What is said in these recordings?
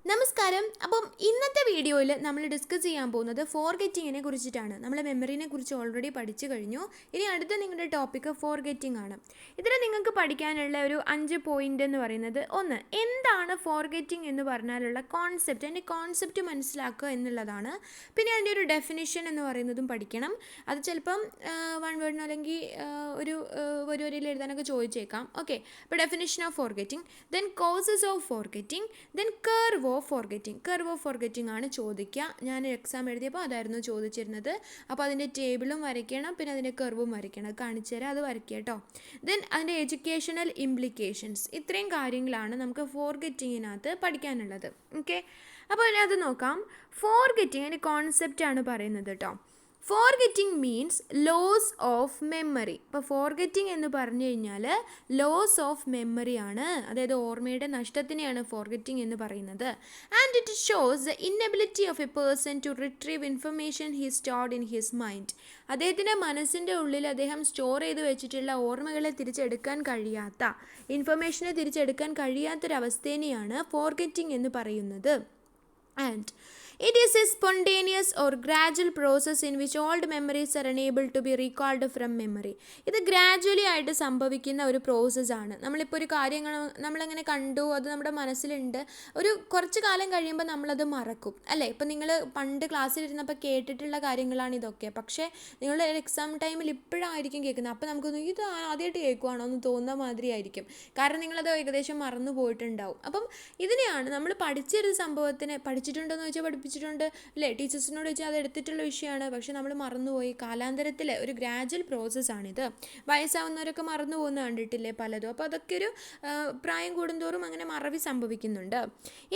നമസ്കാരം. അപ്പം ഇന്നത്തെ വീഡിയോയിൽ നമ്മൾ ഡിസ്കസ് ചെയ്യാൻ പോകുന്നത് ഫോർഗെറ്റിങ്ങിനെ കുറിച്ചിട്ടാണ്. നമ്മൾ മെമ്മറിനെ കുറിച്ച് ഓൾറെഡി പഠിച്ചു കഴിഞ്ഞു. ഇനി അടുത്ത നിങ്ങളുടെ ടോപ്പിക്ക് ഫോർഗെറ്റിംഗ് ആണ്. ഇതിൽ നിങ്ങൾക്ക് പഠിക്കാനുള്ള ഒരു 5 പോയിന്റ് എന്ന് പറയുന്നത്, ഒന്ന്, എന്താണ് ഫോർഗെറ്റിംഗ് എന്ന് പറഞ്ഞാലുള്ള കോൺസെപ്റ്റ്, അതിൻ്റെ കോൺസെപ്റ്റ് മനസ്സിലാക്കുക എന്നുള്ളതാണ്. പിന്നെ അതിൻ്റെ ഒരു ഡെഫിനിഷൻ എന്ന് പറയുന്നതും പഠിക്കണം. അത് ചിലപ്പം വൺ വേർഡിനോ അല്ലെങ്കിൽ ഒരു വരിയിൽ എഴുതാനൊക്കെ ചോദിച്ചേക്കാം. ഓക്കെ, അപ്പോൾ definition of forgetting, then causes of forgetting, then curve of forgetting ആണ് ചോദിക്കുക. ഞാൻ എക്സാം എഴുതിയപ്പോൾ അതായിരുന്നു ചോദിച്ചിരുന്നത്. അപ്പോൾ അതിൻ്റെ ടേബിളും വരയ്ക്കണം, പിന്നെ അതിൻ്റെ കർവും വരയ്ക്കണം. കാണിച്ചു തരാം, അത് വരയ്ക്കുക കേട്ടോ. ദെൻ അതിൻ്റെ എഡ്യൂക്കേഷണൽ ഇംപ്ലിക്കേഷൻസ്, ഇത്രയും കാര്യങ്ങളാണ് നമുക്ക് ഫോർഗെറ്റിങ്ങിനകത്ത് പഠിക്കാനുള്ളത്. ഓക്കെ, അപ്പോൾ അതിനകത്ത് നോക്കാം. ഫോർഗെറ്റിംഗ് അതിൻ്റെ കോൺസെപ്റ്റാണ് പറയുന്നത് കേട്ടോ. Forgetting means loss of memory. ഇപ്പോൾ ഫോർഗെറ്റിംഗ് എന്ന് പറഞ്ഞു കഴിഞ്ഞാൽ ലോസ് ഓഫ് മെമ്മറി ആണ്, അതായത് ഓർമ്മയുടെ നഷ്ടത്തിനെയാണ് ഫോർഗെറ്റിംഗ് എന്ന് പറയുന്നത്. And it shows the inability of a person to retrieve information he stored in his mind. അദ്ദേഹത്തിൻ്റെ മനസ്സിൻ്റെ ഉള്ളിൽ അദ്ദേഹം സ്റ്റോർ ചെയ്ത് വെച്ചിട്ടുള്ള ഓർമ്മകളെ തിരിച്ചെടുക്കാൻ കഴിയാത്ത, ഇൻഫർമേഷനെ തിരിച്ചെടുക്കാൻ കഴിയാത്തൊരവസ്ഥേനെയാണ് ഫോർഗെറ്റിംഗ് എന്ന് പറയുന്നത്. And it is a spontaneous or gradual process in which old memories are unable to be recalled from memory. ഇത് ഗ്രാജുവലി ആയിട്ട് സംഭവിക്കുന്ന ഒരു പ്രോസസ്സാണ്. നമ്മളിപ്പോൾ ഒരു കാര്യങ്ങൾ നമ്മളെങ്ങനെ കണ്ടു, അത് നമ്മുടെ മനസ്സിലുണ്ട്, ഒരു കുറച്ച് കാലം കഴിയുമ്പോൾ നമ്മളത് മറക്കും അല്ലേ. ഇപ്പം നിങ്ങൾ പണ്ട് ക്ലാസ്സിലിരുന്നപ്പോൾ കേട്ടിട്ടുള്ള കാര്യങ്ങളാണ് ഇതൊക്കെ, പക്ഷേ നിങ്ങൾ എക്സാം ടൈമിൽ ഇപ്പോഴായിരിക്കും കേൾക്കുന്നത്. അപ്പോൾ നമുക്കൊന്ന് ഇത് ആദ്യമായിട്ട് കേൾക്കുവാണോ എന്ന് തോന്നുന്ന മാതിരി ആയിരിക്കും, കാരണം നിങ്ങളത് ഏകദേശം മറന്നു പോയിട്ടുണ്ടാവും. അപ്പം ഇതിനെയാണ് നമ്മൾ പഠിച്ചൊരു സംഭവത്തിന് പഠിച്ചിട്ടുണ്ടോയെന്ന് ചോദിച്ചാൽ പഠിപ്പിച്ചിട്ടുണ്ട് അല്ലേ, ടീച്ചേഴ്സിനോട് ചോദിച്ചാൽ അത് എടുത്തിട്ടുള്ള വിഷയമാണ്, പക്ഷെ നമ്മൾ മറന്നുപോയി. കാലാന്തരത്തിൽ ഒരു ഗ്രാജുവൽ പ്രോസസ്സാണിത്. വയസ്സാവുന്നവരൊക്കെ മറന്നു പോകുന്ന കണ്ടിട്ടില്ലേ പലതും. അപ്പോൾ അതൊക്കെ ഒരു പ്രായം കൂടുന്തോറും അങ്ങനെ മറവി സംഭവിക്കുന്നുണ്ട്.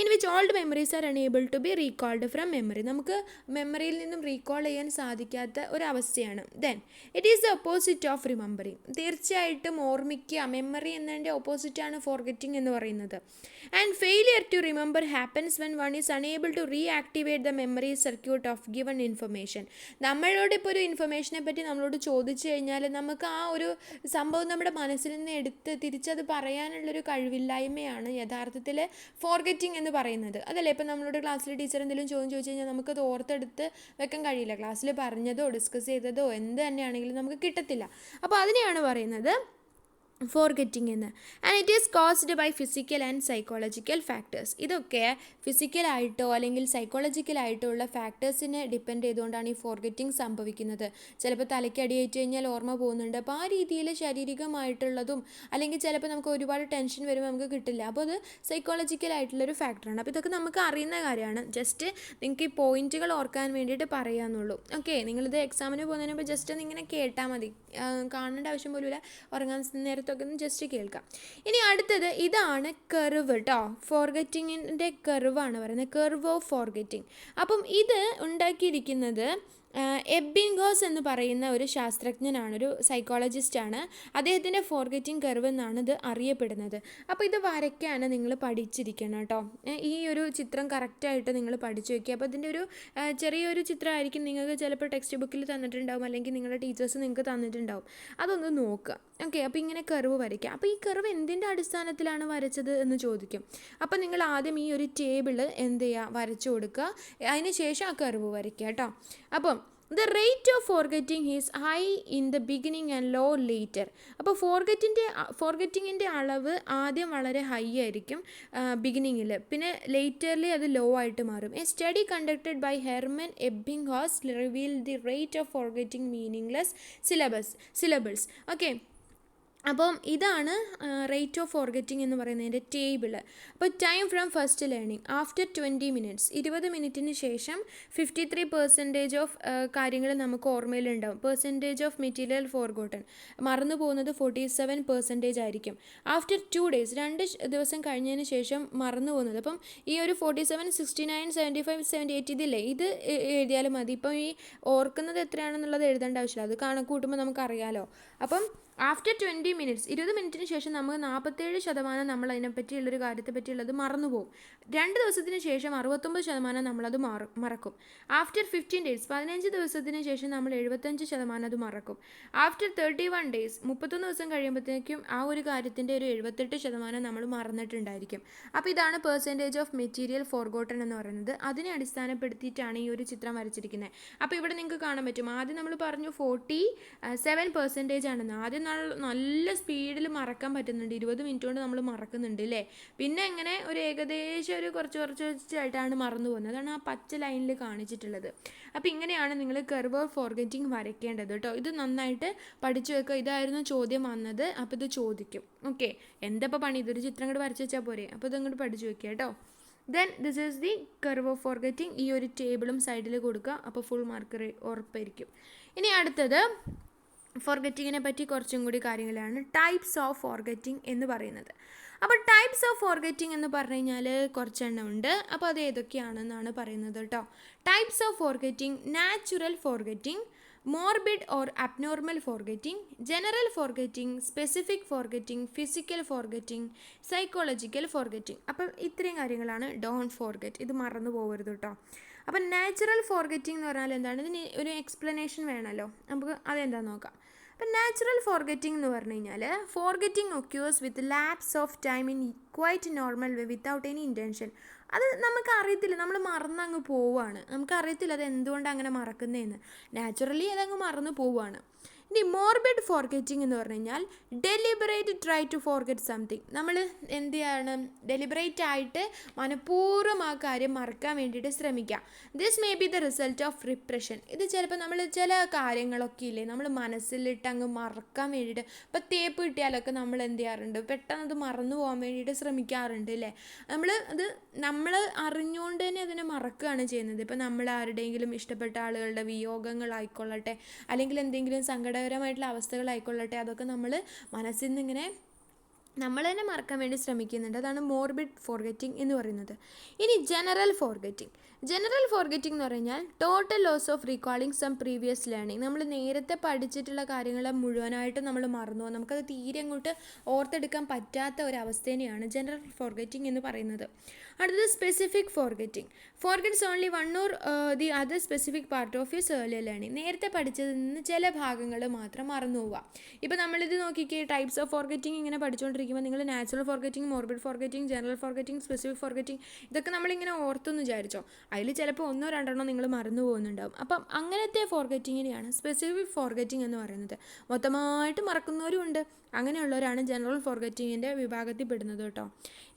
In which old memories are unable to be recalled from memory. നമുക്ക് മെമ്മറിയിൽ നിന്നും റീകോൾ ചെയ്യാൻ സാധിക്കാത്ത ഒരവസ്ഥയാണ്. Then it is the opposite of remembering. തീർച്ചയായിട്ടും ഓർമ്മിക്കുക, മെമ്മറി എന്നതിൻ്റെ ഓപ്പോസിറ്റാണ് ഫോർഗെറ്റിംഗ് എന്ന് പറയുന്നത്. And failure to remember happens when one is unable to reactivate the memory circuit of given information. നമ്മളോട് ഇപ്പോൾ ഒരു ഇൻഫർമേഷനെ പറ്റി നമ്മളോട് ചോദിച്ചു കഴിഞ്ഞാൽ നമുക്ക് ആ ഒരു സംഭവം നമ്മുടെ മനസ്സിൽ നിന്ന് എടുത്ത് തിരിച്ചത് പറയാനുള്ളൊരു കഴിവില്ലായ്മയാണ് യഥാർത്ഥത്തിൽ ഫോർഗെറ്റിംഗ് എന്ന് പറയുന്നത്. അതല്ലേ, ഇപ്പോൾ നമ്മളോട് ക്ലാസ്സിൽ ടീച്ചർ എന്തെങ്കിലും ചോദിച്ചു കഴിഞ്ഞാൽ നമുക്കത് ഓർത്തെടുത്ത് വെക്കാൻ കഴിയില്ല. ക്ലാസ്സിൽ പറഞ്ഞതോ ഡിസ്കസ് ചെയ്തതോ എന്ത് തന്നെയാണെങ്കിലും നമുക്ക് കിട്ടത്തില്ല. അപ്പോൾ അതിനെയാണ് പറയുന്നത് ഫോർഗെറ്റിംഗ് എന്ന്. And it is caused by physical and psychological factors. ഇതൊക്കെ ഫിസിക്കലായിട്ടോ അല്ലെങ്കിൽ സൈക്കോളജിക്കലായിട്ടോ ഉള്ള ഫാക്ടേഴ്സിനെ ഡിപ്പെൻഡ് ചെയ്തുകൊണ്ടാണ് ഈ ഫോർഗെറ്റിംഗ് സംഭവിക്കുന്നത്. ചിലപ്പോൾ തലയ്ക്കടിയേറ്റ് കഴിഞ്ഞാൽ ഓർമ്മ പോകുന്നുണ്ട്. അപ്പോൾ ആ രീതിയിൽ ശാരീരികമായിട്ടുള്ളതും, അല്ലെങ്കിൽ ചിലപ്പോൾ നമുക്ക് ഒരുപാട് ടെൻഷൻ വരുമ്പോൾ നമുക്ക് കിട്ടില്ല. അപ്പോൾ അത് സൈക്കോളജിക്കലായിട്ടുള്ളൊരു ഫാക്ടറാണ്. അപ്പോൾ ഇതൊക്കെ നമുക്ക് അറിയുന്ന കാര്യമാണ്. ജസ്റ്റ് നിങ്ങൾക്ക് ഈ പോയിന്റുകൾ ഓർക്കാൻ വേണ്ടിയിട്ട് പറയാമെന്നുള്ളൂ. ഓക്കെ, നിങ്ങളിത് എക്സാമിന് പോകുന്നതിന് മുമ്പ് ജസ്റ്റ് ഒന്ന് ഇങ്ങനെ കേട്ടാൽ മതി, കാണേണ്ട ആവശ്യം പോലുമില്ല. ഉറങ്ങാൻ നേരത്തെ ഒന്ന് ജസ്റ്റ് കേൾക്കാം. ഇനി അടുത്തത് ഇതാണ് കർവ് കേട്ടോ. ഫോർഗെറ്റിങ്ങിൻ്റെ കർവാണ് പറയുന്നത്, കർവ് ഓഫ് ഫോർഗെറ്റിംഗ്. അപ്പം ഇത് ഉണ്ടാക്കിയിരിക്കുന്നത് എബിംഗോസ് എന്ന് പറയുന്ന ഒരു ശാസ്ത്രജ്ഞനാണ്, ഒരു സൈക്കോളജിസ്റ്റാണ്. അദ്ദേഹത്തിൻ്റെ ഫോർഗെറ്റിംഗ് കർവ് എന്നാണ് ഇത് അറിയപ്പെടുന്നത്. അപ്പോൾ ഇത് വരയ്ക്കാണ് നിങ്ങൾ പഠിച്ചിരിക്കണം കേട്ടോ. ഈ ഒരു ചിത്രം കറക്റ്റായിട്ട് നിങ്ങൾ പഠിച്ചു വയ്ക്കുക. അപ്പോൾ ഇതിൻ്റെ ഒരു ചെറിയൊരു ചിത്രമായിരിക്കും നിങ്ങൾക്ക് ചിലപ്പോൾ ടെക്സ്റ്റ് ബുക്കിൽ തന്നിട്ടുണ്ടാവും, അല്ലെങ്കിൽ നിങ്ങളുടെ ടീച്ചേഴ്സ് നിങ്ങൾക്ക് തന്നിട്ടുണ്ടാവും. അതൊന്ന് നോക്കുക. ഓക്കെ, അപ്പോൾ ഇങ്ങനെ കർവ് വരയ്ക്കുക. അപ്പോൾ ഈ കർവ് എന്തിൻ്റെ അടിസ്ഥാനത്തിലാണ് വരച്ചത് എന്ന് ചോദിക്കും. അപ്പോൾ നിങ്ങൾ ആദ്യം ഈ ഒരു ടേബിൾ എന്ത് ചെയ്യുക, വരച്ചു കൊടുക്കുക. അതിന് ശേഷം ആ കർവ് വരയ്ക്കുക കേട്ടോ. അപ്പം the rate of forgetting is high in the beginning and low later. അപ്പോൾ ഫോർഗെറ്റിങ്ങിൻ്റെ അളവ് ആദ്യം വളരെ ഹൈ ആയിരിക്കും ബിഗിനിങ്ങിൽ, പിന്നെ ലേറ്റർലി അത് ലോ ആയിട്ട് മാറും. A study conducted by Hermann Ebbinghaus revealed the rate of forgetting meaningless syllables. Okay, അപ്പം ഇതാണ് റേറ്റ് ഓഫ് ഫോർഗെറ്റിംഗ് എന്ന് പറയുന്നതിൻ്റെ ടേബിൾ. അപ്പോൾ time from first learning after 20 minutes, 20 മിനിറ്റിന് ശേഷം 53% ഓഫ് കാര്യങ്ങൾ നമുക്ക് ഓർമ്മയിലുണ്ടാവും. പെർസെൻറ്റേജ് ഓഫ് മെറ്റീരിയൽ ഫോർഗോട്ടൺ, മറന്നു പോകുന്നത് 47% ആയിരിക്കും. ആഫ്റ്റർ 2 days, 2 ദിവസം കഴിഞ്ഞതിന് ശേഷം മറന്നു പോകുന്നത്. അപ്പം ഈ ഒരു 47, 69, 75, 78 ഇതില്ലേ, ഇത് എഴുതിയാലും മതി. ഇപ്പം ഈ ഓർക്കുന്നത് എത്രയാണെന്നുള്ളത് എഴുതേണ്ട ആവശ്യമില്ല, അത് കണക്ക് കൂട്ടുമ്പോൾ നമുക്കറിയാലോ. അപ്പം ആഫ്റ്റർ 20 മിനിറ്റ്സ് 20 മിനിറ്റിന് ശേഷം നമുക്ക് 47% നമ്മൾ അതിനെപ്പറ്റിയുള്ളൊരു കാര്യത്തെ പറ്റിയുള്ളത് മറന്നുപോകും. 2 ദിവസത്തിന് ശേഷം 69% നമ്മളത് മറക്കും. ആഫ്റ്റർ 15 ഡേയ്സ് 15 ദിവസത്തിന് ശേഷം നമ്മൾ 75% അത് മറക്കും. ആഫ്റ്റർ 31 ഡേയ്സ് 31 ദിവസം കഴിയുമ്പോഴത്തേക്കും ആ ഒരു കാര്യത്തിൻ്റെ ഒരു 78% നമ്മൾ മറന്നിട്ടുണ്ടായിരിക്കും. അപ്പോൾ ഇതാണ് പെർസെൻറ്റേജ് ഓഫ് മെറ്റീരിയൽ ഫോർഗോട്ടൺ എന്ന് പറയുന്നത്. അതിനെ അടിസ്ഥാനപ്പെടുത്തിയിട്ടാണ് ഈ ഒരു ചിത്രം വരച്ചിരിക്കുന്നത്. അപ്പോൾ ഇവിടെ നിങ്ങൾക്ക് കാണാൻ പറ്റും, ആദ്യം നമ്മൾ പറഞ്ഞു 47% ആണെന്ന്. ആദ്യം നല്ല സ്പീഡിൽ മറക്കാൻ പറ്റുന്നുണ്ട്, 20 മിനിറ്റ് കൊണ്ട് നമ്മൾ മറക്കുന്നുണ്ട് അല്ലേ. പിന്നെ ഇങ്ങനെ ഒരു ഏകദേശം ഒരു കുറച്ചായിട്ടാണ് മറന്നു പോകുന്നത്. അതാണ് ആ പച്ച ലൈനിൽ കാണിച്ചിട്ടുള്ളത്. അപ്പോൾ ഇങ്ങനെയാണ് നിങ്ങൾ കർവ് ഓഫ് ഫോർഗെറ്റിംഗ് വരയ്ക്കേണ്ടത് കേട്ടോ. ഇത് നന്നായിട്ട് പഠിച്ചു വെക്കുക. ഇതായിരുന്നു ചോദ്യം വന്നത്. അപ്പോൾ ഇത് ചോദിക്കും. ഓക്കെ, എന്താ ഇപ്പോൾ പണി, ഇതൊരു ചിത്രം കൂടെ വരച്ച് വെച്ചാൽ പോരെ. അപ്പോൾ ഇതങ്ങോട്ട് പഠിച്ചു വെക്കുക കേട്ടോ. Then this is the curve of forgetting. ഈ ഒരു ടേബിളും സൈഡിൽ കൊടുക്കുക. അപ്പോൾ ഫുൾ മാർക്ക് ഉറപ്പായിരിക്കും. ഇനി അടുത്തത് ഫോർഗെറ്റിങ്ങിനെ പറ്റി കുറച്ചും കൂടി കാര്യങ്ങളാണ് ടൈപ്സ് ഓഫ് ഫോർഗെറ്റിംഗ് എന്ന് പറയുന്നത്. അപ്പോൾ ടൈപ്സ് ഓഫ് ഫോർഗെറ്റിംഗ് എന്ന് പറഞ്ഞു കഴിഞ്ഞാൽ കുറച്ചെണ്ണം ഉണ്ട്. അപ്പോൾ അത് ഏതൊക്കെയാണെന്നാണ് പറയുന്നത് കേട്ടോ. Types of forgetting: natural forgetting, morbid or abnormal forgetting, general forgetting, specific forgetting, physical forgetting, psychological forgetting. അപ്പം ഇത്രയും കാര്യങ്ങളാണ് ഡോണ്ട് ഫോർഗെറ്റ്. ഇത് മറന്നു പോകരുത് കേട്ടോ. അപ്പം നാച്ചുറൽ ഫോർഗെറ്റിംഗ് എന്ന് പറഞ്ഞാൽ എന്താണ്? ഇതിന് ഒരു എക്സ്പ്ലനേഷൻ വേണമല്ലോ. നമുക്ക് അതെന്താണെന്ന് നോക്കാം. അപ്പം നാച്ചുറൽ ഫോർഗെറ്റിംഗ് എന്ന് പറഞ്ഞു കഴിഞ്ഞാൽ forgetting occurs with lapse of time in quite normal way without any intention. അത് നമുക്ക് അറിയത്തില്ല, നമ്മൾ മറന്നങ്ങ് പോവുകയാണ്. നമുക്കറിയത്തില്ല അത് എന്തുകൊണ്ടാണ് അങ്ങനെ മറക്കുന്നതെന്ന്. നാച്ചുറലി അതങ്ങ് മറന്നു പോവുകയാണ്. ഇനി മോർബിഡ് ഫോർഗെറ്റിംഗ് എന്ന് പറഞ്ഞു കഴിഞ്ഞാൽ deliberate try to forget something. നമ്മൾ എന്ത് ചെയ്യണം? ഡെലിബറേറ്റ് ആയിട്ട് മനഃപൂർവ്വം ആ കാര്യം മറക്കാൻ വേണ്ടിയിട്ട് ശ്രമിക്കാം. This may be the result of repression. ഇത് ചിലപ്പോൾ നമ്മൾ ചില കാര്യങ്ങളൊക്കെ ഇല്ലേ നമ്മൾ മനസ്സിലിട്ട് അങ്ങ് മറക്കാൻ വേണ്ടിയിട്ട്, ഇപ്പോൾ തേപ്പ് കിട്ടിയാലൊക്കെ നമ്മൾ എന്ത് ചെയ്യാറുണ്ട്? പെട്ടെന്ന് അത് മറന്നു പോകാൻ വേണ്ടിയിട്ട് ശ്രമിക്കാറുണ്ട് അല്ലേ. നമ്മൾ അറിഞ്ഞുകൊണ്ട് തന്നെ അതിനെ മറക്കുകയാണ് ചെയ്യുന്നത്. ഇപ്പോൾ നമ്മൾ ആരുടെയെങ്കിലും ഇഷ്ടപ്പെട്ട ആളുകളുടെ വിയോഗങ്ങളായിക്കൊള്ളട്ടെ, അല്ലെങ്കിൽ എന്തെങ്കിലും സങ്കടകരമായിട്ടുള്ള അവസ്ഥകളായിക്കൊള്ളട്ടെ, അതൊക്കെ നമ്മൾ മനസ്സിൽ നിന്ന് ഇങ്ങനെ നമ്മൾ തന്നെ മറക്കാൻ വേണ്ടി ശ്രമിക്കുന്നുണ്ട്. അതാണ് മോർബിഡ് ഫോർഗെറ്റിംഗ് എന്ന് പറയുന്നത്. ഇനി ജനറൽ ഫോർഗെറ്റിംഗ്. ജനറൽ ഫോർഗെറ്റിംഗ് എന്ന് പറഞ്ഞാൽ total loss of recalling some previous learning. നമ്മൾ നേരത്തെ പഠിച്ചിട്ടുള്ള കാര്യങ്ങൾ മുഴുവനായിട്ട് നമ്മൾ മറന്നു പോകും. നമുക്കത് തീരെ അങ്ങോട്ട് ഓർത്തെടുക്കാൻ പറ്റാത്ത ഒരവസ്ഥേനെയാണ് ജനറൽ ഫോർഗെറ്റിംഗ് എന്ന് പറയുന്നത്. അടുത്തത് specific forgetting. Forgets only one or the other specific part of your earlier learning. നേരത്തെ പഠിച്ചതിൽ നിന്ന് ചില ഭാഗങ്ങൾ മാത്രം മറന്നു പോവുക. ഇപ്പോൾ നമ്മളിത് നോക്കിക്കേ, ടൈപ്സ് ഓഫ് ഫോർഗെറ്റിംഗ് ഇങ്ങനെ പഠിച്ചുകൊണ്ടിരിക്കുമ്പോൾ നിങ്ങൾ natural forgetting, morbid forgetting, general forgetting, specific forgetting ഇതൊക്കെ നമ്മളിങ്ങനെ ഓർത്തെന്ന് വിചാരിച്ചോ. അതിൽ ചിലപ്പോൾ 1-2 നിങ്ങൾ മറന്നു പോകുന്നുണ്ടാവും. അപ്പം അങ്ങനത്തെ ഫോർഗെറ്റിങ്ങിനെയാണ് സ്പെസിഫിക് ഫോർഗെറ്റിംഗ് എന്ന് പറയുന്നത്. മൊത്തമായിട്ട് മറക്കുന്നവരും ഉണ്ട്. അങ്ങനെയുള്ളവരാണ് ജനറൽ ഫോർഗെറ്റിങ്ങിൻ്റെ വിഭാഗത്തിൽ പെടുന്നത് കേട്ടോ.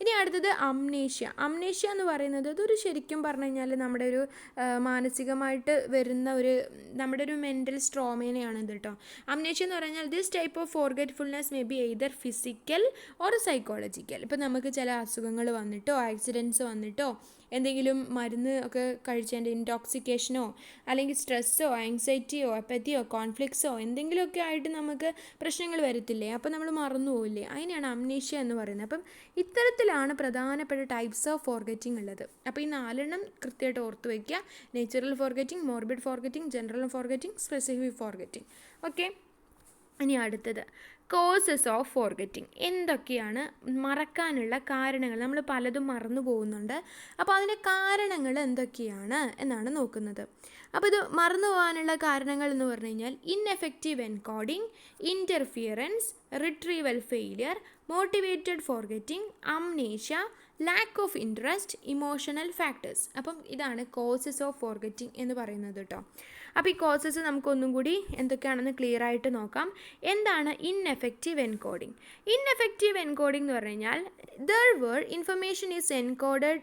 ഇനി അടുത്തത് അംനേഷ്യ. അംനേഷ്യ എന്ന് പറയുന്നത് അതൊരു ശരിക്കും പറഞ്ഞു കഴിഞ്ഞാൽ നമ്മുടെ ഒരു മാനസികമായിട്ട് വരുന്ന നമ്മുടെ ഒരു മെൻ്റൽ സ്ട്രോമേനെയാണ് ഇത് കേട്ടോ. അംനേഷ്യ എന്ന് പറഞ്ഞാൽ this type of ഫോർഗെറ്റ്ഫുൾനെസ് may be either physical or psychological. ഇപ്പോൾ നമുക്ക് ചില അസുഖങ്ങൾ വന്നിട്ടോ ആക്സിഡൻറ്റ്സ് വന്നിട്ടോ എന്തെങ്കിലും മരുന്ന് ഒക്കെ കഴിച്ചതിൻ്റെ ഇൻടോക്സിക്കേഷനോ അല്ലെങ്കിൽ സ്ട്രെസ്സോ ആങ്സൈറ്റിയോ അപ്പത്തിയോ കോൺഫ്ലിക്ട്സോ എന്തെങ്കിലുമൊക്കെ ആയിട്ട് നമുക്ക് പ്രശ്നങ്ങൾ വരത്തില്ലേ. അപ്പോൾ നമ്മൾ മറന്നു പോവില്ലേ. അതിനെയാണ് അംനേഷ്യ എന്ന് പറയുന്നത്. അപ്പം ഇത്തരത്തിലാണ് പ്രധാനപ്പെട്ട ടൈപ്സ് ഓഫ് ഫോർഗെറ്റിംഗ് ഉള്ളത്. അപ്പോൾ ഈ 4 കൃത്യമായിട്ട് ഓർത്ത് വയ്ക്കുക. Natural forgetting, morbid forgetting, general forgetting, specific forgetting. Okay, ഇനി അടുത്തത് കോസസ് ഓഫ് ഫോർഗെറ്റിംഗ്. എന്തൊക്കെയാണ് മറക്കാനുള്ള കാരണങ്ങൾ? നമ്മൾ പലതും മറന്നു പോകുന്നുണ്ട്. അപ്പോൾ അതിൻ്റെ കാരണങ്ങൾ എന്തൊക്കെയാണ് എന്നാണ് നോക്കുന്നത്. അപ്പോൾ ഇത് മറന്നു പോകാനുള്ള കാരണങ്ങൾ എന്ന് പറഞ്ഞു കഴിഞ്ഞാൽ ineffective encoding, interference, retrieval failure, motivated forgetting, amnesia, lack of interest, emotional factors. അപ്പം ഇതാണ് കോസസ് ഓഫ് ഫോർഗെറ്റിംഗ് എന്ന് പറയുന്നത് കേട്ടോ. അപ്പോൾ ഈ കോസസ് നമുക്കൊന്നും കൂടി എന്തൊക്കെയാണെന്ന് ക്ലിയർ ആയിട്ട് നോക്കാം. എന്താണ് ഇൻഎഫക്റ്റീവ് എൻകോഡിംഗ്? ഇൻഎഫക്റ്റീവ് എൻകോഡിംഗ് എന്ന് പറഞ്ഞു കഴിഞ്ഞാൽ the way information is encoded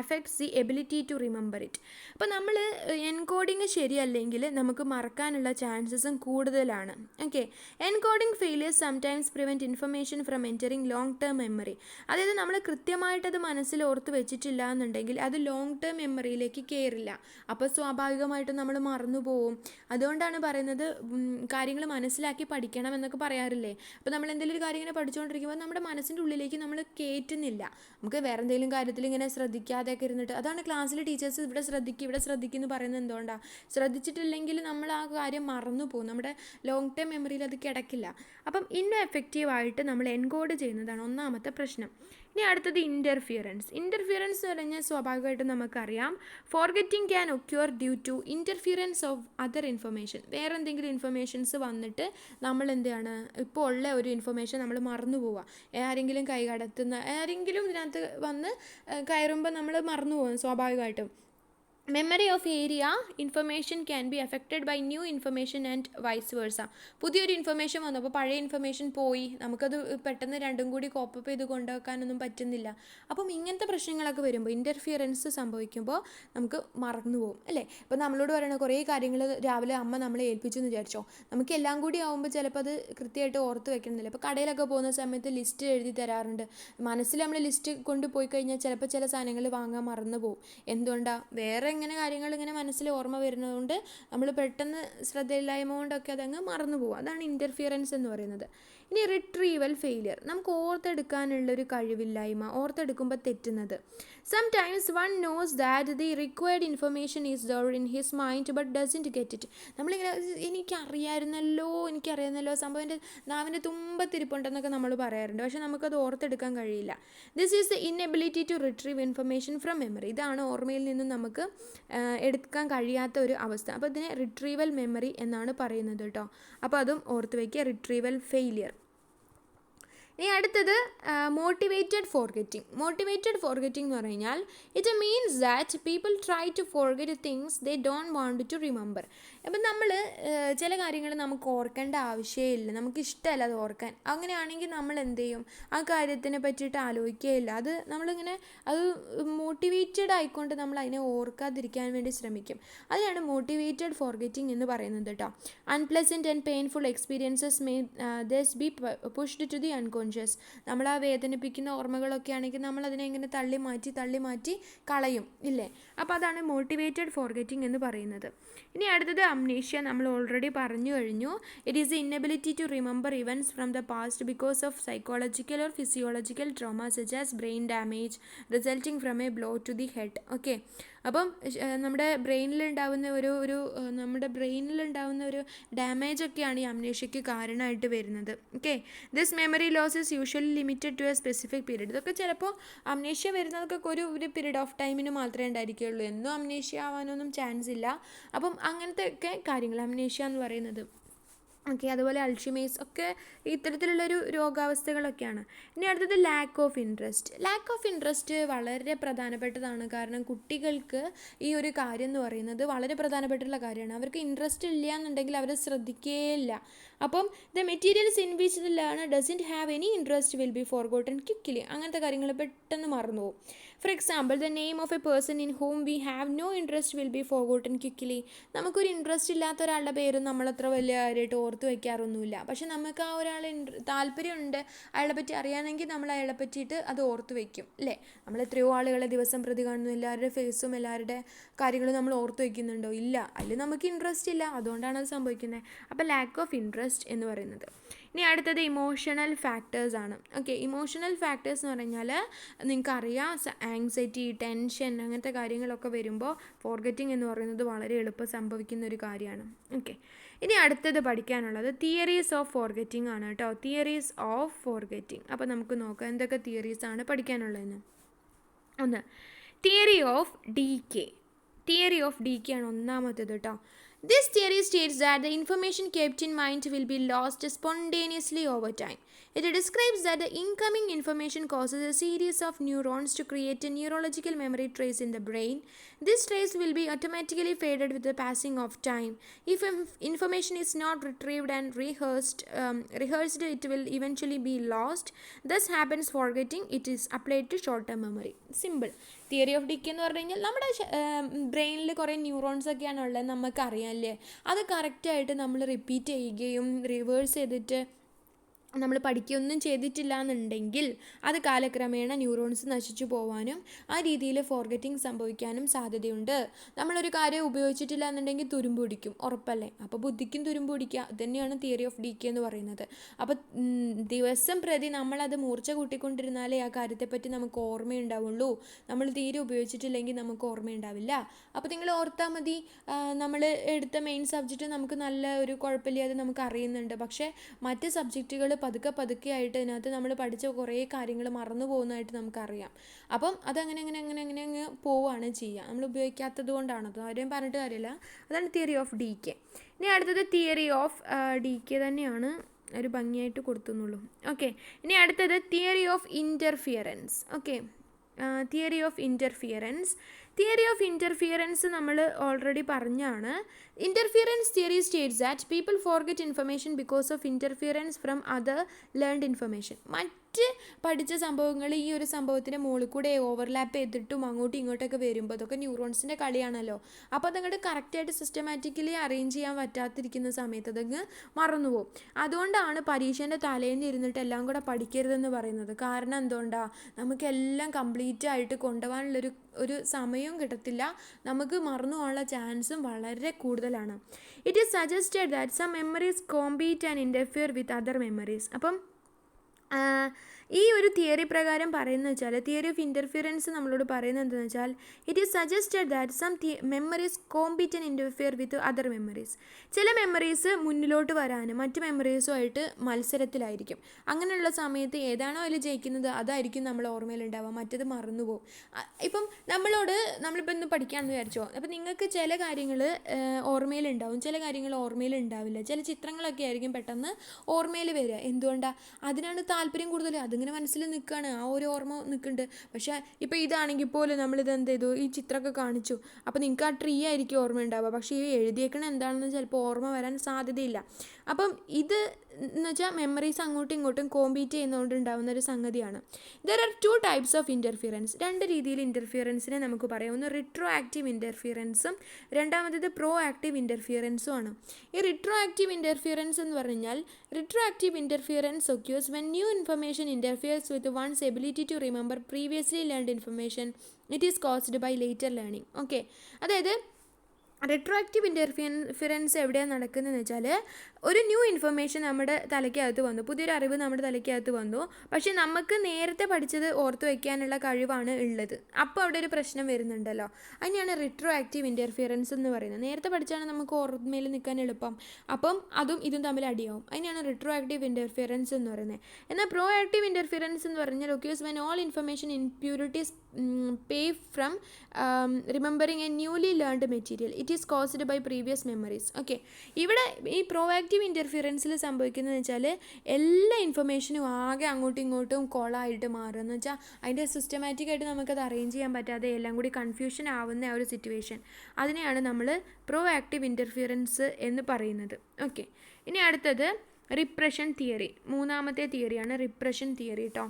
affects the ability to remember it. അപ്പോൾ നമ്മൾ എൻകോഡിങ് ശരിയല്ലെങ്കിൽ നമുക്ക് മറക്കാനുള്ള ചാൻസസും കൂടുതലാണ്. Okay, encoding failures sometimes prevent information from entering long term memory. അതായത് നമ്മൾ കൃത്യമായി കൃത്യമായിട്ടത് മനസ്സിൽ ഓർത്ത് വെച്ചിട്ടില്ല എന്നുണ്ടെങ്കിൽ അത് ലോങ് ടേം മെമ്മറിയിലേക്ക് കയറില്ല. അപ്പോൾ സ്വാഭാവികമായിട്ടും നമ്മൾ മറന്നു പോവും. അതുകൊണ്ടാണ് പറയുന്നത് കാര്യങ്ങൾ മനസ്സിലാക്കി പഠിക്കണം എന്നൊക്കെ പറയാറില്ലേ. അപ്പോൾ നമ്മൾ എന്തെങ്കിലും ഒരു കാര്യം ഇങ്ങനെ പഠിച്ചുകൊണ്ടിരിക്കുമ്പോൾ നമ്മുടെ മനസ്സിൻ്റെ ഉള്ളിലേക്ക് നമ്മൾ കയറ്റുന്നില്ല. നമുക്ക് വേറെ എന്തെങ്കിലും കാര്യത്തിൽ ഇങ്ങനെ ശ്രദ്ധിക്കാതെയൊക്കെ ഇരുന്നിട്ട്, അതാണ് ക്ലാസ്സിൽ ടീച്ചേഴ്സ് ഇവിടെ ശ്രദ്ധിക്കുന്നു പറയുന്നത് എന്തുകൊണ്ടാണ്? ശ്രദ്ധിച്ചിട്ടില്ലെങ്കിൽ നമ്മൾ ആ കാര്യം മറന്നു പോകും, നമ്മുടെ ലോങ് ടേം മെമ്മറിയിൽ അത് കിടക്കില്ല. അപ്പം എഫക്റ്റീവായിട്ട് നമ്മൾ എൻകോഡ് ചെയ്യുന്നതാണ് ഒന്നാമത്തെ പ്രശ്നം. ഇനി അടുത്തത് ഇൻ്റർഫിയറൻസ് എന്ന് പറഞ്ഞാൽ സ്വാഭാവികമായിട്ടും നമുക്കറിയാം, forgetting can occur due to interference of other information. വേറെ എന്തെങ്കിലും ഇൻഫർമേഷൻസ് വന്നിട്ട് നമ്മൾ എന്താണ് ഇപ്പോൾ ഉള്ള ഒരു ഇൻഫർമേഷൻ നമ്മൾ മറന്നു പോവുക. ആരെങ്കിലും ആരെങ്കിലും ഇതിനകത്ത് വന്ന് കയറുമ്പോൾ നമ്മൾ മറന്നു പോകും സ്വാഭാവികമായിട്ടും. Memory of earlier information can be affected by new information and vice versa. പുതിയൊരു ഇൻഫർമേഷൻ വന്നു, അപ്പോൾ പഴയ ഇൻഫർമേഷൻ പോയി, നമുക്കത് പെട്ടെന്ന് രണ്ടും കൂടി കോപ്പപ്പ് ചെയ്ത് കൊണ്ടുവെക്കാനൊന്നും പറ്റുന്നില്ല. അപ്പം ഇങ്ങനത്തെ പ്രശ്നങ്ങളൊക്കെ വരുമ്പോൾ, ഇൻ്റർഫിയറൻസ് സംഭവിക്കുമ്പോൾ നമുക്ക് മറന്നു പോകും അല്ലേ. ഇപ്പോൾ നമ്മളോട് പറയുന്ന കുറേ കാര്യങ്ങൾ രാവിലെ അമ്മ നമ്മളെ ഏൽപ്പിച്ചു എന്ന് വിചാരിച്ചോ, നമുക്ക് എല്ലാം കൂടി ആകുമ്പോൾ ചിലപ്പോൾ അത് കൃത്യമായിട്ട് ഓർത്ത് വെക്കണമെന്നില്ല. ഇപ്പോൾ കടയിലൊക്കെ പോകുന്ന സമയത്ത് ലിസ്റ്റ് എഴുതി തരാറുണ്ട്. മനസ്സിൽ നമ്മൾ ലിസ്റ്റ് കൊണ്ടുപോയി കഴിഞ്ഞാൽ ചിലപ്പോൾ ചില സാധനങ്ങൾ വാങ്ങാൻ മറന്നു പോകും. എന്തുകൊണ്ടാണ്? വേറെ ഇങ്ങനെ കാര്യങ്ങൾ ഇങ്ങനെ മനസ്സിൽ ഓർമ്മ വരുന്നതുകൊണ്ട് നമ്മൾ പെട്ടെന്ന് ശ്രദ്ധയില്ലായ്മ കൊണ്ടൊക്കെ അതങ്ങ് മറന്നു പോകും. അതാണ് ഇൻ്റർഫിയറൻസ് എന്ന് പറയുന്നത്. ഇനി റിട്രീവൽ ഫെയിലിയർ, നമുക്ക് ഓർത്തെടുക്കാനുള്ളൊരു കഴിവില്ലായ്മ, ഓർത്തെടുക്കുമ്പോൾ തെറ്റുന്നത്. Sometimes one knows that the required information is there in his mind but doesn't get it. നമ്മളിങ്ങനെ എനിക്കറിയാമെന്നല്ലോ സംഭവം എൻ്റെ നാവിൻ്റെ തുമ്പത്തിരിപ്പുണ്ടെന്നൊക്കെ നമ്മൾ പറയാറുണ്ട്, പക്ഷേ നമുക്കത് ഓർത്തെടുക്കാൻ കഴിയില്ല. This is the inability to retrieve information from memory. ഇതാണ് ഓർമ്മയിൽ നിന്ന് നമുക്ക് എടുക്കാൻ കഴിയാത്ത ഒരു അവസ്ഥ. അപ്പോൾ ഇതിനെ റിട്രീവൽ മെമ്മറി എന്നാണ് പറയുന്നത് കേട്ടോ. അപ്പോൾ അതും ഓർത്ത് വയ്ക്കുക, റിട്രീവൽ ഫെയിലിയർ. ഇനി അടുത്തത് മോട്ടിവേറ്റഡ് ഫോർഗെറ്റിംഗ് എന്ന് പറഞ്ഞു കഴിഞ്ഞാൽ it means that people try to forget things they don't want to remember. അപ്പം നമ്മൾ ചില കാര്യങ്ങൾ നമുക്ക് ഓർക്കേണ്ട ആവശ്യമില്ല, നമുക്ക് ഇഷ്ടമല്ല അത് ഓർക്കാൻ. അങ്ങനെയാണെങ്കിൽ നമ്മൾ എന്ത് ചെയ്യും? ആ കാര്യത്തിനെ പറ്റിയിട്ട് ആലോചിക്കുകയില്ല. അത് നമ്മളിങ്ങനെ അത് മോട്ടിവേറ്റഡ് ആയിക്കൊണ്ട് നമ്മൾ അതിനെ ഓർക്കാതിരിക്കാൻ വേണ്ടി ശ്രമിക്കും. അതിനാണ് മോട്ടിവേറ്റഡ് ഫോർഗെറ്റിംഗ് എന്ന് പറയുന്നത് കേട്ടോ. Unpleasant and painful experiences may thus be pushed to the unconscious. നമ്മൾ ആ വേദനിപ്പിക്കുന്ന ഓർമ്മകളൊക്കെ ആണെങ്കിൽ നമ്മൾ അതിനെ ഇങ്ങനെ തള്ളി മാറ്റി കളയും ഇല്ലേ. അപ്പോൾ അതാണ് മോട്ടിവേറ്റഡ് ഫോർഗെറ്റിംഗ് എന്ന് പറയുന്നത്. ഇനി അടുത്തത് അംനീഷ്യ. നമ്മൾ ഓൾറെഡി പറഞ്ഞു കഴിഞ്ഞു. It is the inability to remember events from the past because of psychological or physiological trauma such as brain damage resulting from a blow to the head. Okay, അപ്പം നമ്മുടെ ബ്രെയിനിലുണ്ടാവുന്ന ഒരു ഡാമേജ് ഒക്കെയാണ് ഈ അംനീഷ്യയ്ക്ക് കാരണമായിട്ട് വരുന്നത്. Okay, this memory loss is usually limited to a specific period. ഇതൊക്കെ ചിലപ്പോൾ അംനീഷ്യ വരുന്നതൊക്കെ ഒരു പീരീഡ് ഓഫ് ടൈമിന് മാത്രമേ ഉണ്ടായിരിക്കുകയുള്ളൂ. എന്നും അംനീഷ്യ ആവാനൊന്നും ചാൻസ് ഇല്ല. അപ്പം അങ്ങനത്തെ ഒക്കെ കാര്യങ്ങൾ അംനീഷ്യ എന്ന് പറയുന്നത്. ഓക്കെ, അതുപോലെ അൾഷിമേഴ്സ് ഒക്കെ ഇത്തരത്തിലുള്ളൊരു രോഗാവസ്ഥകളൊക്കെയാണ്. ഇനി അടുത്തത് ലാക്ക് ഓഫ് ഇൻട്രസ്റ്റ് വളരെ പ്രധാനപ്പെട്ടതാണ്. കാരണം കുട്ടികൾക്ക് ഈ ഒരു കാര്യം എന്ന് പറയുന്നത് വളരെ പ്രധാനപ്പെട്ടുള്ള കാര്യമാണ്. അവർക്ക് ഇൻട്രസ്റ്റ് ഇല്ല എന്നുണ്ടെങ്കിൽ അവർ ശ്രദ്ധിക്കുകയില്ല. അപ്പം the materials in which the learner doesn't have any interest will be forgotten quickly. അങ്ങനത്തെ കാര്യങ്ങൾ പെട്ടെന്ന് മറന്നു പോകും. For example, the name of a person in whom we have no interest will be forgotten quickly. നമുക്കൊരു interest ഇല്ലാത്ത ഒരാളുടെ പേരും നമ്മളത്ര വലിയ കാര്യമായിട്ട് ഓർത്ത് വയ്ക്കാറൊന്നുമില്ല. പക്ഷെ നമുക്ക് ആ ഒരാളെ താല്പര്യമുണ്ട്, അയാളെ പറ്റി അറിയാമെങ്കിൽ നമ്മൾ അയാളെ പറ്റിയിട്ട് അത് ഓർത്ത് വയ്ക്കും അല്ലേ. നമ്മൾ എത്രയോ ആളുകളെ ദിവസം പ്രതി കാണുന്നു, എല്ലാവരുടെ ഫേസും എല്ലാവരുടെ കാര്യങ്ങളും നമ്മൾ ഓർത്ത് വയ്ക്കുന്നുണ്ടോ? ഇല്ല, അതിൽ നമുക്ക് ഇൻട്രസ്റ്റ് ഇല്ല, അതുകൊണ്ടാണ് അത് സംഭവിക്കുന്നത്. അപ്പോൾ ലാക്ക് ഓഫ് ഇൻട്രസ്റ്റ് എന്ന് പറയുന്നത്. ഇനി അടുത്തത് ഇമോഷണൽ ഫാക്ടേഴ്സ് ആണ്. ഓക്കെ, ഇമോഷണൽ ഫാക്ടേഴ്സ് എന്ന് പറഞ്ഞാൽ നിങ്ങൾക്കറിയാം, ആങ്സൈറ്റി, ടെൻഷൻ അങ്ങനത്തെ കാര്യങ്ങളൊക്കെ വരുമ്പോൾ ഫോർഗെറ്റിംഗ് എന്ന് പറയുന്നത് വളരെ എളുപ്പം സംഭവിക്കുന്ന ഒരു കാര്യമാണ്. ഓക്കെ, ഇനി അടുത്തത് പഠിക്കാനുള്ളത് തിയറീസ് ഓഫ് ഫോർഗെറ്റിംഗ് ആണ് കേട്ടോ. Theories of forgetting. അപ്പോൾ നമുക്ക് നോക്കാം എന്തൊക്കെ തിയറീസാണ് പഠിക്കാനുള്ളതെന്ന്. ഒന്ന്, തിയറി ഓഫ് ഡി കെ ആണ് ഒന്നാമത്തേത് കേട്ടോ. This theory states that the information kept in mind will be lost spontaneously over time. It describes that the incoming information causes a series of neurons to create a neurological memory trace in the brain. This trace will be automatically faded with the passing of time. If information is not retrieved and rehearsed, it will eventually be lost. Thus happens forgetting. It is applied to short-term memory. Simple. Theory of decay എന്ന് പറഞ്ഞു കഴിഞ്ഞാൽ നമ്മുടെ ബ്രെയിനിൽ കുറേ neurons ഒക്കെയാണ് ഉള്ളത്, നമുക്കറിയാമല്ലേ. അത് കറക്റ്റായിട്ട് നമ്മൾ റിപ്പീറ്റ് ചെയ്യുകയും റിവേഴ്സ് ചെയ്തിട്ട് നമ്മൾ പഠിക്കുകയൊന്നും ചെയ്തിട്ടില്ല എന്നുണ്ടെങ്കിൽ അത് കാലക്രമേണ ന്യൂറോൺസ് നശിച്ചു പോകാനും ആ രീതിയിൽ ഫോർഗെറ്റിംഗ് സംഭവിക്കാനും സാധ്യതയുണ്ട്. നമ്മളൊരു കാര്യം ഉപയോഗിച്ചിട്ടില്ല എന്നുണ്ടെങ്കിൽ തുരുമ്പ് പിടിക്കും, ഉറപ്പല്ലേ? അപ്പോൾ ബുദ്ധിക്കും തുരുമ്പ് പിടിക്കുക. ഇതുതന്നെയാണ് തിയറി ഓഫ് ഡീക്കെ എന്ന് പറയുന്നത്. അപ്പോൾ ദിവസം പ്രതി നമ്മളത് മൂർച്ച കൂട്ടിക്കൊണ്ടിരുന്നാലേ ആ കാര്യത്തെപ്പറ്റി നമുക്ക് ഓർമ്മയുണ്ടാവുള്ളൂ. നമ്മൾ തീരെ ഉപയോഗിച്ചിട്ടില്ലെങ്കിൽ നമുക്ക് ഓർമ്മയുണ്ടാവില്ല. അപ്പോൾ നിങ്ങൾ ഓർത്താൽ മതി, നമ്മൾ എടുത്ത മെയിൻ സബ്ജക്റ്റ് നമുക്ക് നല്ല ഒരു കുഴപ്പമില്ലാതെ നമുക്ക് അറിയുന്നുണ്ട്. പക്ഷേ മറ്റ് സബ്ജക്റ്റുകൾ പതുക്കെ ആയിട്ട് ഇതിനകത്ത് നമ്മൾ പഠിച്ച കുറേ കാര്യങ്ങൾ മറന്നു പോകുന്നതായിട്ട് നമുക്കറിയാം. അപ്പം അതങ്ങനെ അങ്ങ് പോവുകയാണ് ചെയ്യുക, നമ്മൾ ഉപയോഗിക്കാത്തത് കൊണ്ടാണത്. ആരെയും പറഞ്ഞിട്ട് കാര്യമില്ല. അതാണ് തിയറി ഓഫ് ഡീക്കെ. ഇനി അടുത്തത് തിയറി ഓഫ് ഡീക്കെ തന്നെയാണ്, ഒരു ഭംഗിയായിട്ട് കൊടുത്തുന്നുള്ളൂ. ഓക്കെ, ഇനി അടുത്തത് theory of interference. Okay, theory of interference. Theory of interference നമ്മൾ ഓൾറെഡി പറഞ്ഞാണ്. Interference theory states that people forget information because of interference from other learned information. മറ്റ് പഠിച്ച സംഭവങ്ങൾ ഈ ഒരു സംഭവത്തിൻ്റെ മുകളിൽ കൂടെ ഓവർലാപ്പ് ചെയ്തിട്ടും അങ്ങോട്ടും ഇങ്ങോട്ടൊക്കെ വരുമ്പോൾ അതൊക്കെ ന്യൂറോൺസിൻ്റെ കളിയാണല്ലോ. അപ്പോൾ അതങ്ങോട്ട് കറക്റ്റായിട്ട് സിസ്റ്റമാറ്റിക്കലി അറേഞ്ച് ചെയ്യാൻ പറ്റാതിരിക്കുന്ന സമയത്ത് അതങ്ങ് മറന്നുപോകും. അതുകൊണ്ടാണ് പരീക്ഷേൻ്റെ തലേന്ന് ഇരുന്നിട്ട് എല്ലാം കൂടെ പഠിക്കരുതെന്ന് പറയുന്നത്. കാരണം എന്തുകൊണ്ടാണ്? നമുക്കെല്ലാം കംപ്ലീറ്റ് ആയിട്ട് കൊണ്ടുപോകാനുള്ളൊരു സമയവും കിട്ടത്തില്ല, നമുക്ക് മറന്നു പോകാനുള്ള ചാൻസും വളരെ കൂടുതലാണ്. It is suggested that some memories compete and interfere with other memories. അപ്പം ഈ ഒരു തിയറി പ്രകാരം പറയുന്നത് വെച്ചാൽ, തിയറി ഓഫ് ഇൻ്റർഫിയറൻസ് നമ്മളോട് പറയുന്നത് എന്താണെന്ന് വെച്ചാൽ, it is suggested that some memories compete and interfere with other memories. ചില മെമ്മറീസ് മുന്നിലോട്ട് വരാനും മറ്റ് മെമ്മറീസുമായിട്ട് മത്സരത്തിലായിരിക്കും. അങ്ങനെയുള്ള സമയത്ത് ഏതാണോ അതിൽ ജയിക്കുന്നത് അതായിരിക്കും നമ്മൾ ഓർമ്മയിലുണ്ടാവുക, മറ്റത് മറന്നുപോകും. ഇപ്പം നമ്മളിപ്പോൾ ഇന്ന് പഠിക്കാമെന്ന് വിചാരിച്ചോ, അപ്പം നിങ്ങൾക്ക് ചില കാര്യങ്ങൾ ഓർമ്മയിലുണ്ടാവും, ചില കാര്യങ്ങൾ ഓർമ്മയിലുണ്ടാവില്ല. ചില ചിത്രങ്ങളൊക്കെ ആയിരിക്കും പെട്ടെന്ന് ഓർമ്മയിൽ വരിക. എന്തുകൊണ്ടാണ്? അതിനാണ് താല്പര്യം കൂടുതൽ, അതിങ്ങനെ മനസ്സിൽ നിൽക്കുകയാണ്, ആ ഒരു ഓർമ്മ നിൽക്കുന്നുണ്ട്. പക്ഷേ ഇപ്പോൾ ഇതാണെങ്കിൽ പോലും നമ്മളിത് എന്ത് ചെയ്തു, ഈ ചിത്രമൊക്കെ കാണിച്ചു, അപ്പോൾ നിങ്ങൾക്ക് ആ ട്രീ ആയിരിക്കും ഓർമ്മ ഉണ്ടാവുക, പക്ഷേ ഈ എഴുതിയേക്കണ എന്താണെന്ന് ചിലപ്പോൾ ഓർമ്മ വരാൻ സാധ്യതയില്ല. അപ്പം ഇത് എന്ന് വെച്ചാൽ മെമ്മറീസ് അങ്ങോട്ടും ഇങ്ങോട്ടും കോമ്പീറ്റ് ചെയ്യുന്നതുകൊണ്ട് ഉണ്ടാകുന്ന ഒരു സംഗതിയാണ്. There are 2 types of interference. 2 രീതിയിൽ ഇൻ്റർഫിയറൻസിനെ നമുക്ക് പറയാം. ഒന്ന് റിട്രോ ആക്റ്റീവ് ഇൻ്റർഫിയറൻസും രണ്ടാമത്തേത് പ്രോ ആക്റ്റീവ് ഇൻ്റർഫിയറൻസും ആണ്. ഈ റിട്രോ ആക്റ്റീവ് ഇൻ്റർഫിയറൻസ് എന്ന് പറഞ്ഞാൽ, retroactive interference occurs when new information interferes with one's ability to remember previously learned information. It is caused by later learning. Okay, അതായത് റിട്രോആക്റ്റീവ് ഇൻ്റർഫിയറൻസ് എവിടെയാണ് നടക്കുന്നതെന്ന് വെച്ചാൽ, ഒരു ന്യൂ ഇൻഫർമേഷൻ നമ്മുടെ തലയ്ക്കകത്ത് വന്നു, പുതിയൊരു അറിവ് നമ്മുടെ തലയ്ക്കകത്ത് വന്നു, പക്ഷേ നമുക്ക് നേരത്തെ പഠിച്ചത് ഓർത്ത് വയ്ക്കാനുള്ള കഴിവാണ് ഉള്ളത്. അപ്പോൾ അവിടെ ഒരു പ്രശ്നം വരുന്നുണ്ടല്ലോ, അതിനെയാണ് റിട്രോആക്റ്റീവ് ഇൻ്റർഫിയറൻസ് എന്ന് പറയുന്നത്. നേരത്തെ പഠിച്ചാണ് നമുക്ക് ഓർമ്മയിൽ നിൽക്കാൻ എളുപ്പം, അപ്പം അതും ഇതും തമ്മിൽ അടിയാവും. അതിനെയാണ് റിട്രോആക്റ്റീവ് ഇൻ്റർഫിയറൻസ് എന്ന് പറയുന്നത്. എന്നാൽ പ്രോ ആക്റ്റീവ് ഇൻ്റർഫിയറൻസ് എന്ന് പറഞ്ഞാൽ, occurs when old information impurities pay from remembering a newly learned material. It is caused by previous memories. Okay, ഇവിടെ ഈ പ്രോആക്റ്റീവ് ഇൻ്റർഫിയറൻസിൽ സംഭവിക്കുന്നതെന്ന് വെച്ചാൽ, എല്ലാ ഇൻഫർമേഷനും ആകെ അങ്ങോട്ടും ഇങ്ങോട്ടും കോളായിട്ട് മാറുക എന്ന് വെച്ചാൽ, അതിൻ്റെ സിസ്റ്റമാറ്റിക്കായിട്ട് നമുക്കത് അറേഞ്ച് ചെയ്യാൻ പറ്റാതെ എല്ലാം കൂടി കൺഫ്യൂഷൻ ആവുന്ന ആ ഒരു സിറ്റുവേഷൻ, അതിനെയാണ് നമ്മൾ പ്രോആക്റ്റീവ് ഇൻ്റർഫിയറൻസ് എന്ന് പറയുന്നത്. ഓക്കെ, ഇനി അടുത്തത് റിപ്രഷൻ തിയറി. മൂന്നാമത്തെ തിയറിയാണ് റിപ്രഷൻ തിയറി കേട്ടോ.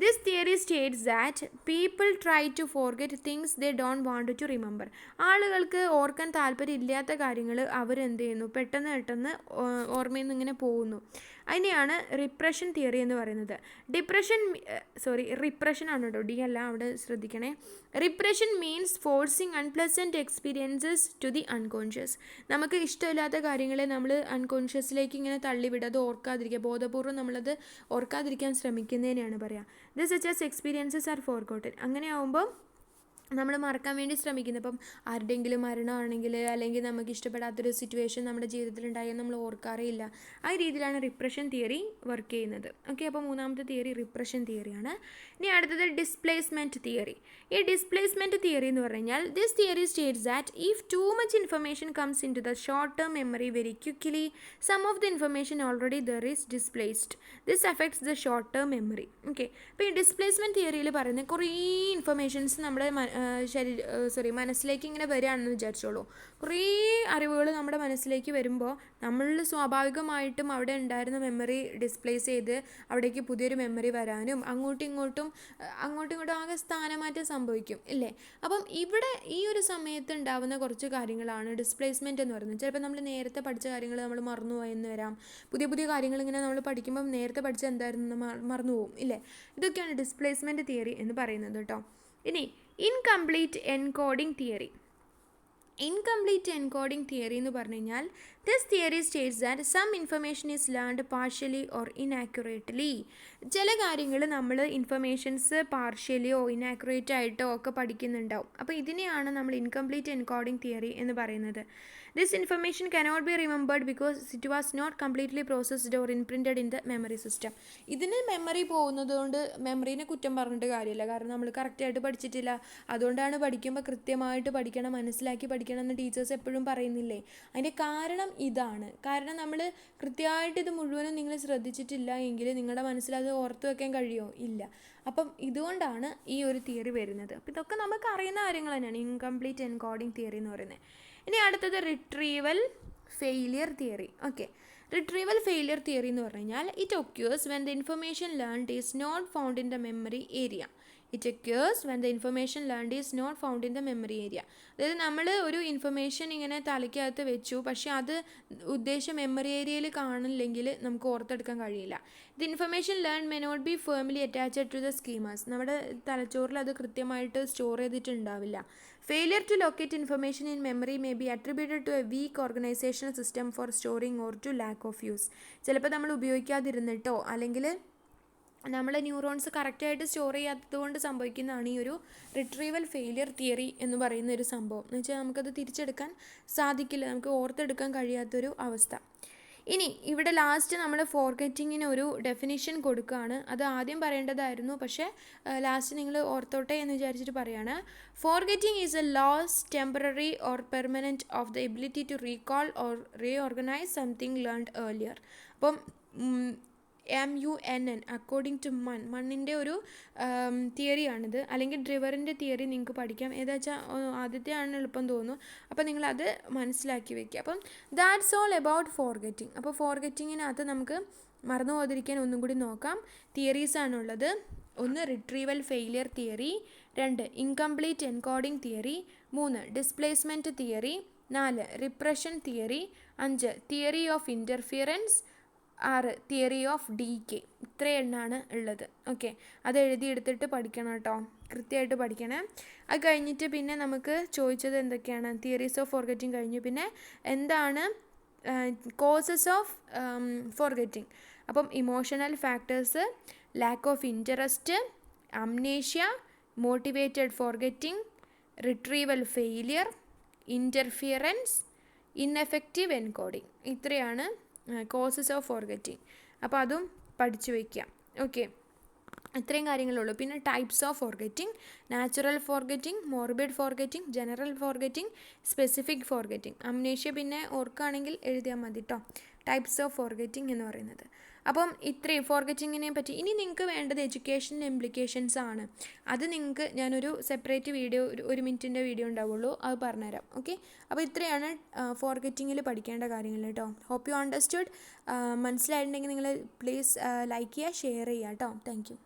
This theory states that people try to forget things they don't want to remember. ആളുകൾക്ക് ഓർക്കാൻ താല്പര്യമില്ലാത്ത കാര്യങ്ങൾ അവരെന്ത് ചെയ്യുന്നു, പെട്ടെന്ന് ഓർമ്മയിൽ നിന്ന് ഇങ്ങനെ പോകുന്നു. അതിനെയാണ് റിപ്രഷൻ തിയറി എന്ന് പറയുന്നത്. റിപ്രഷൻ ആണ് കേട്ടോ, ഡി അല്ല, അവിടെ ശ്രദ്ധിക്കണേ. Repression means forcing unpleasant experiences to the unconscious. നമുക്ക് ഇഷ്ടമില്ലാത്ത കാര്യങ്ങളെ നമ്മൾ അൺകോൺഷ്യസിലേക്ക് ഇങ്ങനെ തള്ളിവിടുക, അത് ഓർക്കാതിരിക്കുക, ബോധപൂർവ്വം നമ്മളത് ഓർക്കാതിരിക്കാൻ ശ്രമിക്കുന്നതിനെയാണ് പറയുക. This such as experiences R forgotten. അങ്ങനെ ആകുമ്പോൾ നമ്മൾ മറക്കാൻ വേണ്ടി ശ്രമിക്കുന്നത്. ഇപ്പം ആരുടെയെങ്കിലും മരണമാണെങ്കിൽ, അല്ലെങ്കിൽ നമുക്ക് ഇഷ്ടപ്പെടാത്തൊരു സിറ്റുവേഷൻ നമ്മുടെ ജീവിതത്തിലുണ്ടായാൽ നമ്മൾ ഓർക്കാറേ ഇല്ല. ആ രീതിയിലാണ് റിപ്രഷൻ തിയറി വർക്ക് ചെയ്യുന്നത്. ഓക്കെ, അപ്പോൾ മൂന്നാമത്തെ തിയറി റിപ്രഷൻ തിയറിയാണ്. ഇനി അടുത്തത് ഡിസ്പ്ലേസ്മെൻറ്റ് തിയറി. ഈ ഡിസ്പ്ലേസ്മെൻറ്റ് തിയറി എന്ന് പറഞ്ഞാൽ, this theory states that if too much information comes into the short term memory very quickly, some of the information already there is displaced. This affects the short term memory. Okay, അപ്പോൾ ഈ displacement തിയറിയിൽ പറയുന്നത് കുറേ informations നമ്മുടെ മനസ്സിലേക്ക് ഇങ്ങനെ വരികയാണെന്ന് വിചാരിച്ചോളൂ. കുറേ അറിവുകൾ നമ്മുടെ മനസ്സിലേക്ക് വരുമ്പോൾ നമ്മൾ സ്വാഭാവികമായിട്ടും അവിടെ ഉണ്ടായിരുന്ന മെമ്മറി ഡിസ്പ്ലേസ് ചെയ്ത് അവിടേക്ക് പുതിയൊരു മെമ്മറി വരാനും അങ്ങോട്ടും ഇങ്ങോട്ടും ആകെ സ്ഥാനമാറ്റം സംഭവിക്കും ഇല്ലേ. അപ്പം ഇവിടെ ഈ ഒരു സമയത്ത് ഉണ്ടാവുന്ന കുറച്ച് കാര്യങ്ങളാണ് ഡിസ്പ്ലേസ്മെൻറ്റ് എന്ന് പറയുന്നത്. ചിലപ്പോൾ നമ്മൾ നേരത്തെ പഠിച്ച കാര്യങ്ങൾ നമ്മൾ മറന്നുപോയെന്ന് വരാം. പുതിയ പുതിയ കാര്യങ്ങൾ ഇങ്ങനെ നമ്മൾ പഠിക്കുമ്പം നേരത്തെ പഠിച്ച എന്തായിരുന്നു മറന്നുപോകും ഇല്ലേ. ഇതൊക്കെയാണ് ഡിസ്പ്ലേസ്മെൻറ്റ് തിയറി എന്ന് പറയുന്നത് കേട്ടോ. ഇനി incomplete encoding theory. Incomplete encoding theory എന്ന് പറഞ്ഞു കഴിഞ്ഞാൽ this theory states that some information is learned partially or inaccurately. ചില കാര്യങ്ങൾ നമ്മൾ ഇൻഫർമേഷൻസ് പാർഷ്യലിയോ ഇനാക്യുറേറ്റ് ആയിട്ടോ ഒക്കെ പഠിക്കുന്നുണ്ടാവും. അപ്പോൾ ഇതിനെയാണ് നമ്മൾ ഇൻകംപ്ലീറ്റ് എൻകോഡിംഗ് തിയറി എന്ന് പറയുന്നത്. This information cannot be remembered because it was not completely processed or imprinted in the memory system. ഇതിന് മെമ്മറി പോകുന്നത് കൊണ്ട് മെമ്മറീനെ കുറ്റം പറഞ്ഞിട്ട് കാര്യമില്ല. കാരണം നമ്മൾ കറക്റ്റായിട്ട് പഠിച്ചിട്ടില്ല. അതുകൊണ്ടാണ് പഠിക്കുമ്പോൾ കൃത്യമായിട്ട് പഠിക്കണം, മനസ്സിലാക്കി പഠിക്കണം എന്ന് ടീച്ചേഴ്സ് എപ്പോഴും പറയുന്നില്ലേ. അതിൻ്റെ കാരണം ഇതാണ്. കാരണം നമ്മൾ കൃത്യമായിട്ട് ഇത് മുഴുവനും നിങ്ങൾ ശ്രദ്ധിച്ചിട്ടില്ല എങ്കിൽ നിങ്ങളുടെ മനസ്സിലത് ഓർത്ത് വെക്കാൻ കഴിയുമോ? ഇല്ല. അപ്പം ഇതുകൊണ്ടാണ് ഈ ഒരു തിയറി വരുന്നത്. അപ്പോൾ ഇതൊക്കെ നമുക്ക് അറിയുന്ന കാര്യങ്ങൾ തന്നെയാണ് ഇൻകംപ്ലീറ്റ് എൻകോഡിംഗ് തിയറി എന്ന് പറയുന്നത്. ഇനി അടുത്തത് retrieval failure theory. Okay, retrieval failure theory എന്ന് പറഞ്ഞു കഴിഞ്ഞാൽ it occurs when the information learned is not found in the memory area. It occurs when the information learned is not found in the memory area. അതായത് നമ്മൾ ഒരു information ഇങ്ങനെ തലയ്ക്കകത്ത് വെച്ചു, പക്ഷേ അത് ഉദ്ദേശിച്ച മെമ്മറി ഏരിയയിൽ കാണില്ലെങ്കിൽ നമുക്ക് ഓർത്തെടുക്കാൻ കഴിയില്ല. The information learn may not be firmly attached to the schemas. നമ്മുടെ തലച്ചോറിൽ അത് കൃത്യമായിട്ട് സ്റ്റോർ ചെയ്തിട്ടുണ്ടാവില്ല. Failure to locate information in memory may be attributed to a weak organisational system for storing or to lack of use. ചിലപ്പോൾ നമ്മൾ ഉപയോഗിക്കാതിരുന്നിട്ടോ അല്ലെങ്കിൽ നമ്മളെ neurons കറക്റ്റായിട്ട് സ്റ്റോർ ചെയ്യാത്തത് കൊണ്ട് സംഭവിക്കുന്നതാണ് ഈ ഒരു റിട്രീവൽ ഫെയിലിയർ തിയറി എന്ന് പറയുന്ന ഒരു സംഭവം. എന്ന് വെച്ചാൽ നമുക്കത് തിരിച്ചെടുക്കാൻ സാധിക്കില്ല, നമുക്ക് ഓർത്തെടുക്കാൻ കഴിയാത്തൊരു അവസ്ഥ. ഇനി ഇവിടെ ലാസ്റ്റ് നമ്മൾ ഫോർഗെറ്റിങ്ങിന് ഒരു ഡെഫിനിഷൻ കൊടുക്കുകയാണ്. അത് ആദ്യം പറയേണ്ടതായിരുന്നു, പക്ഷേ ലാസ്റ്റ് നിങ്ങൾ ഓർത്തോട്ടെ എന്ന് വിചാരിച്ചിട്ട് പറയാണ്. Forgetting is a loss temporary or permanent of the ability to recall or reorganize something learned earlier. അപ്പം MUNN അക്കോർഡിംഗ് ടു മണ്ണിൻ്റെ ഒരു തിയറിയാണിത്. അല്ലെങ്കിൽ ഡ്രിവറിൻ്റെ തിയറി നിങ്ങൾക്ക് പഠിക്കാം. ഏതാ വെച്ചാൽ ആദ്യത്തെയാണ് എളുപ്പം തോന്നുന്നു. അപ്പോൾ നിങ്ങളത് മനസ്സിലാക്കി വെക്കുക. അപ്പം ദാറ്റ്സ് ഓൾ അബൌട്ട് ഫോർഗെറ്റിംഗ്. അപ്പോൾ ഫോർഗെറ്റിങ്ങിനകത്ത് നമുക്ക് മറന്നു പോകാതിരിക്കാൻ ഒന്നും കൂടി നോക്കാം. തിയറീസാണുള്ളത്. 1 retrieval failure theory, 2 incomplete encoding theory, 3 displacement theory, 4 repression theory, 5 theory of interference, 6 theory of decay. ഇത്രയും എണ്ണമാണ് ഉള്ളത്. ഓക്കെ, അത് എഴുതിയെടുത്തിട്ട് പഠിക്കണം കേട്ടോ, കൃത്യമായിട്ട് പഠിക്കണേ. അത് കഴിഞ്ഞിട്ട് പിന്നെ നമുക്ക് ചോദിച്ചത് എന്തൊക്കെയാണ്? തിയറീസ് ഓഫ് ഫോർഗെറ്റിംഗ് കഴിഞ്ഞു. പിന്നെ എന്താണ് കോസസ് ഓഫ് ഫോർഗെറ്റിംഗ്? അപ്പം emotional factors, lack of interest, amnesia, motivated forgetting, retrieval failure, interference, ineffective encoding. ഇത്രയാണ് കോസസ് ഓഫ് ഫോർഗെറ്റിംഗ്. അപ്പോൾ അതും പഠിച്ചു വയ്ക്കുക. ഓക്കെ, ഇത്രയും കാര്യങ്ങളുള്ളൂ. പിന്നെ types of forgetting: natural forgetting, morbid forgetting, general forgetting, specific forgetting. Amnesia പിന്നെ ഓർക്കുകയാണെങ്കിൽ എഴുതിയാൽ മതി കേട്ടോ. ടൈപ്സ് ഓഫ് ഫോർഗെറ്റിംഗ് എന്ന് പറയുന്നത്. അപ്പം ഇത്രയും ഫോർഗെറ്റിങ്ങിനെ പറ്റി. ഇനി നിങ്ങൾക്ക് വേണ്ടത് എഡ്യൂക്കേഷൻ ഇംപ്ലിക്കേഷൻസ് ആണ്. അത് നിങ്ങൾക്ക് ഞാനൊരു സെപ്പറേറ്റ് വീഡിയോ, ഒരു മിനിറ്റിൻ്റെ വീഡിയോ ഉണ്ടാവുള്ളൂ, അത് പറഞ്ഞുതരാം. ഓക്കെ, അപ്പോൾ ഇത്രയാണ് ഫോർഗെറ്റിങ്ങിൽ പഠിക്കേണ്ട കാര്യങ്ങൾ കേട്ടോ. Hope you understood. മനസ്സിലായിട്ടുണ്ടെങ്കിൽ നിങ്ങൾ പ്ലീസ് ലൈക്ക് ചെയ്യുക, ഷെയർ ചെയ്യുക കേട്ടോ. Thank you.